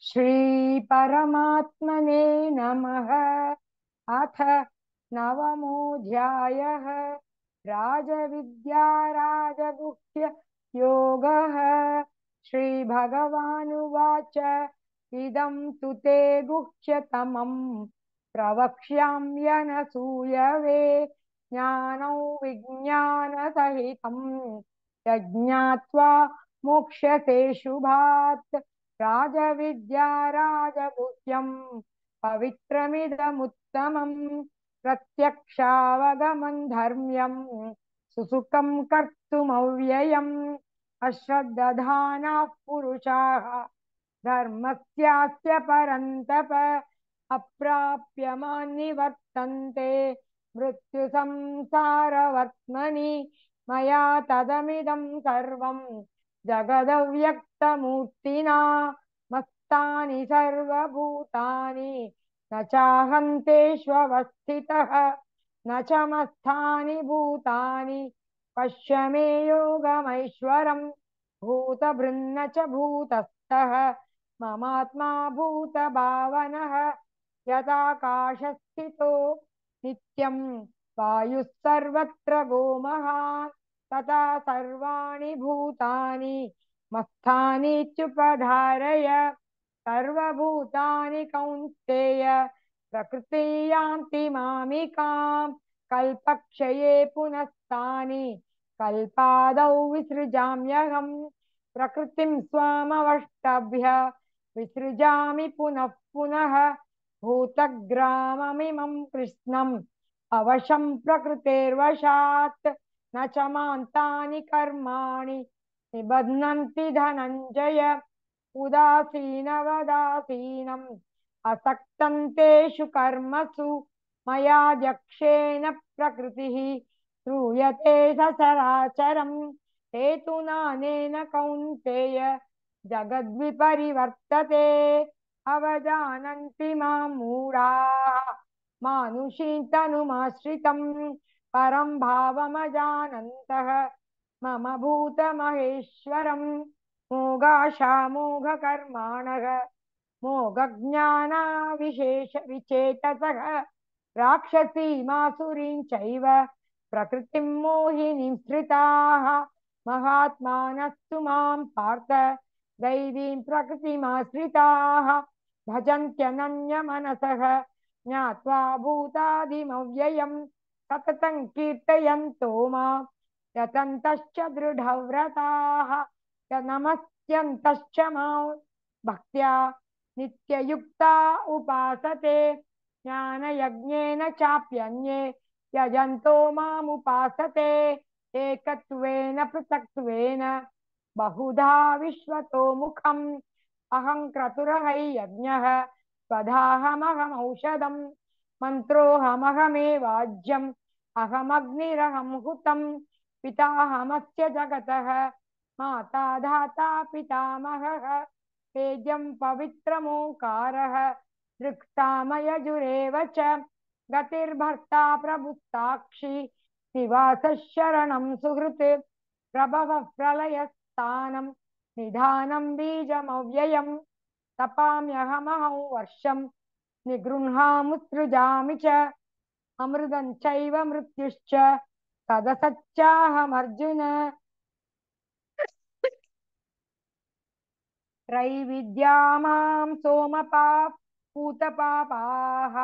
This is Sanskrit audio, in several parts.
श्री परमात्मने नमः। अथ नवमोऽध्यायः। राजविद्या राजगुह्य योगः। श्रीभगवानुवाच इदं तु ते गुह्यतमं प्रवक्ष्याम्यनसूयवे ज्ञानौ विज्ञानसहितं यज्ञात्वा मोक्ष्यसे शुभात्। राजविद्या राजगुह्यं पवित्रमिदमुत्तमं प्रत्यक्षावगमं धर्म्यं सुसुखं कर्तुमव्ययम्। अश्रद्धधानाः पुरुषाः धर्मस्यास्य परन्तप अप्राप्यमान् निवर्तन्ते मृत्युसंसारवर्त्मनि। मया तदमिदं सर्वं जगदव्यक्तमूर्तिना मत्तानि सर्वभूतानि न चाहं तेष्वस्थितः न च मत्स्थानि भूतानि पश्य मे योगमैश्वरम्। भूतभृन्न च भूतस्थः ममात्मा भूतभावनः यदाकाशस्थितो नित्यं वायुः सर्वत्र गोमहान् तथा सर्वाणि भूतानि मत्स्थानीत्युपधारय। सर्वभूतानि कौन्तेय प्रकृति यान्ति मामिकाम् कल्पक्षये पुनस्तानि कल्पादौ विसृजाम्यहम्। प्रकृतिं स्वामवष्टभ्य विसृजामि पुनः पुनः भूतग्राममिमं कृष्णम् अवशं प्रकृतेर्वशात् न च मान्तानि कर्माणि निबध्नन्ति धनञ्जय। उदासीनवदासीनम् असक्तं तेषु कर्मसु मया यक्षेण प्रकृतिः श्रूयते सचराचरम्। हेतुनानेन कौन्तेय जगद्विपरिवर्तते अवजानन्ति मां मूढाः मानुषीं तनुमाश्रितं परं भावमजानन्तः मम भूतमहेश्वरम्। मोगाशामोघकर्माणः मोघज्ञानाविशेष विचेतसः राक्षसीमासुरीं चैव प्रकृतिं मोहिनीं श्रिताः महात्मानस्तु मां पार्थ दैवीं प्रकृतिमाश्रिताः भजन्त्यनन्यमनसः ज्ञात्वा भूतादिमव्ययम् सततं कीर्तयन्तो मां यतन्तश्च दृढव्रताः नमस्यन्तश्च मां भक्त्या नित्ययुक्ता उपासते ज्ञानयज्ञेन चाप्यन्ये यजन्तो मामुपासते एकत्वेन पृथक्त्वेन बहुधा विश्वतो मुखम् अहं क्रतुरहै यज्ञः स्वधाहमहमौषधम् मन्त्रोऽहमहमेवाज्यम् अहमग्निरहं हुतं पिताहमस्य जगतः माता धाता पितामहः तेजं पवित्रमोङ्कारः दृक्सामयजुरेव च गतिर्भर्ता प्रभुस्साक्षी निवासः शरणं सुहृत् प्रभवः प्रलयस्थानं निधानं बीजमव्ययम् तपाम्यहमहं वर्षं निगृह्णामुत्सृजामि च अमृतं चैव मृत्युश्च तदसच्चाहमर्जुन। त्रैविद्या मां सोमपा पूतपापाः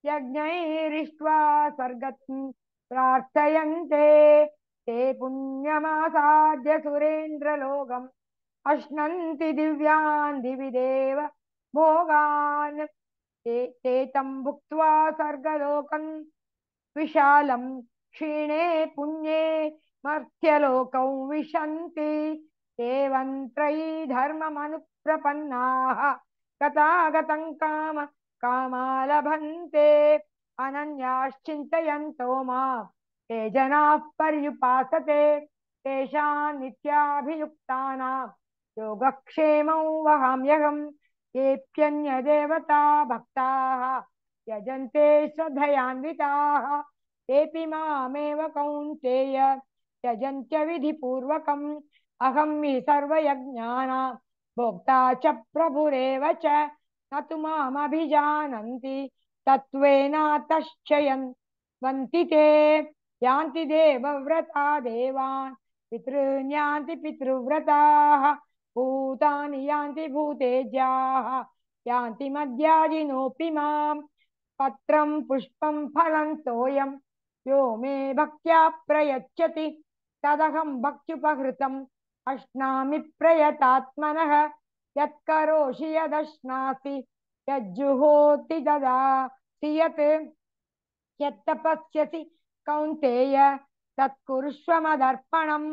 यज्ञैरिष्ट्वा स्वर्गं प्रार्थयन्ते ते पुण्यमासाद्य सुरेन्द्रलोकम् अश्नन्ति दिव्यान् दिवि देव भोगान् ते तं भुक्त्वा स्वर्गलोकं विशालं क्षीणे पुण्ये मर्त्यलोकं विशन्ति एवं त्रयी धर्ममनुप्रपन्नाः गतागतं काम कामा लभन्ते अनन्याश्चिन्तयन्तो मां ते जनाः पर्युपासते तेषां नित्याभियुक्तानां योगक्षेमं वहाम्यहम्। येऽप्यन्यदेवता भक्ताः यजन्ते श्रद्धयान्विताः तेऽपि मामेव कौन्तेय यजन्त्य विधिपूर्वकम् अहं हि सर्वयज्ञानां भोक्ता च प्रभुरेव च न तु मामभिजानन्ति तत्त्वेनातश्चयन् वन्ति ते यान्ति देवव्रता देवान् पितॄन् यान्ति पितृव्रताः भूतानि यान्ति भूतेज्याः यान्ति मद्याजिनोऽपि माम् पत्रं पुष्पं फलं तोयं यो मे भक्त्या प्रयच्छति तदहं भक्त्युपहृतम् अश्नामि प्रयतात्मनः यत्करोषि यदश्नासि यज्जुहोति ददासि यत् यत्तपस्यसि कौन्तेय तत्कुरुष्व मदर्पणम्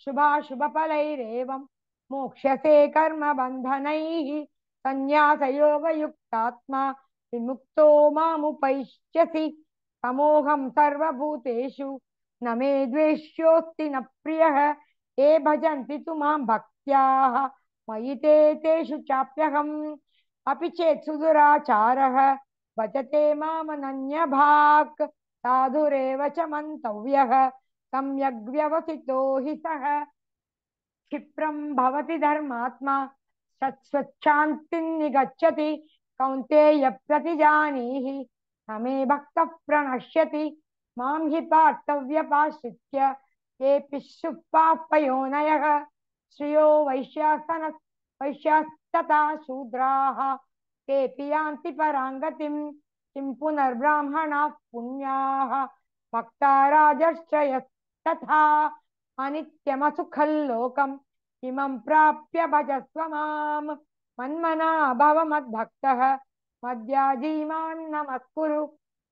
शुभाशुभफलैरेवं मोक्ष्यसे कर्मबन्धनैः सन्न्यासयोगयुक्तात्मा विमुक्तो मामुपैष्यसि समोहं सर्वभूतेषु न मे द्वेष्योऽस्ति न प्रियः ये भजन्ति तु मां भक्त्याः मयि ते तेषु चाप्यहम् अपि चेत् सुदुराचारः भजते मामनन्यभाक् साधुरेव च मन्तव्यः सम्यग् व्यवसितो हि सः क्षिप्रं भवति धर्मात्मा सत्स्वच्छान्तिं निगच्छति कौन्तेय प्रतिजानीहि न मे भक्तः प्रणश्यति मां हि पार्थव्यपाश्रित्य केऽपि शुपाः पयोनयः श्रियो वैश्यास्तथा शूद्राः तेऽपि यान्ति परां गतिं किं पुनर्ब्राह्मणाः पुण्याः भक्ता राजश्रयस्तथा अनित्यमसुखल्लोकम् इमं प्राप्य भजस्व माम् मन्मना भव मद्भक्तः मद्याजी मां नमस्कुरु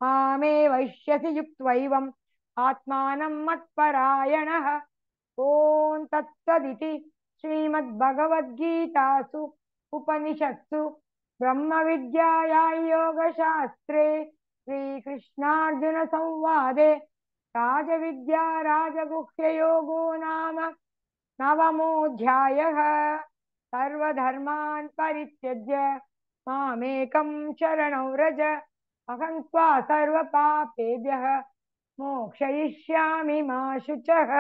मामे वैश्यसि युक्त्वैवम् आत्मानं मत्परायणः ॐ तत्सदिति श्रीमद्भगवद्गीतासु उपनिषत्सु ब्रह्मविद्यायां योगशास्त्रे श्रीकृष्णार्जुनसंवादे राजविद्या राजगुह्ययोगो नाम नवमोऽध्यायः सर्वधर्मान् परित्यज्य मामेकं शरणं व्रज अहं त्वा सर्वपापेभ्यः मोक्षयिष्यामि मा शुचः।